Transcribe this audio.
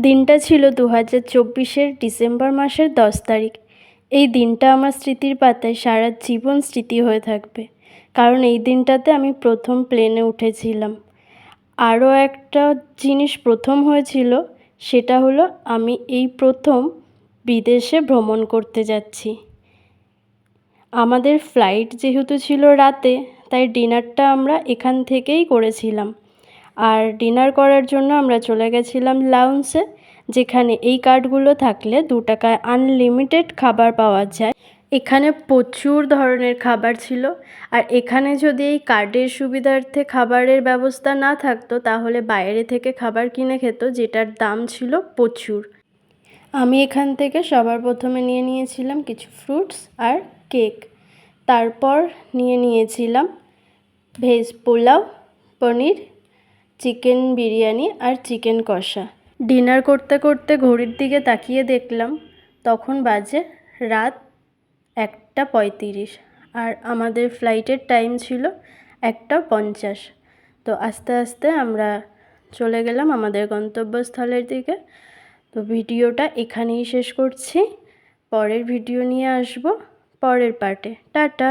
দিনটা ছিল 2024-এর ডিসেম্বর মাসের 10 তারিখ। এই দিনটা আমার স্মৃতির পাতায় সারা জীবন স্মৃতি হয়ে থাকবে, কারণ এই দিনটাতে আমি প্রথম প্লেনে উঠেছিলাম। আরও একটা জিনিস প্রথম হয়েছিল, সেটা হলো আমি এই প্রথম বিদেশে ভ্রমণ করতে যাচ্ছি। আমাদের ফ্লাইট যেহেতু ছিল রাতে, তাই ডিনারটা আমরা এখান থেকেই করেছিলাম। আর ডিনার করার জন্য আমরা চলে গেছিলাম লাউঞ্জে, যেখানে এই কার্ডগুলো থাকলে 2 টাকায় আনলিমিটেড খাবার পাওয়া যায়। এখানে প্রচুর ধরনের খাবার ছিল, আর এখানে যদি এই কার্ডের সুবিধার্থে খাবারের ব্যবস্থা না থাকতো, তাহলে বাইরে থেকে খাবার কিনে খেত, যেটার দাম ছিল প্রচুর। আমি এখান থেকে সবার প্রথমে নিয়ে নিয়েছিলাম কিছু ফ্রুটস আর কেক। তারপর নিয়েছিলাম ভেজ পোলাও, পনির, চিকেন বিরিয়ানি আর চিকেন কষা। ডিনার করতে করতে ঘড়ির দিকে তাকিয়ে দেখলাম তখন বাজে রাত 1:35, আর আমাদের ফ্লাইটের টাইম ছিল 1:50। তো আস্তে আস্তে আমরা চলে গেলাম আমাদের গন্তব্যস্থলের দিকে। তো ভিডিওটা এখানেই শেষ করছি, পরের ভিডিও নিয়ে আসবো পরের পার্টে। টাটা।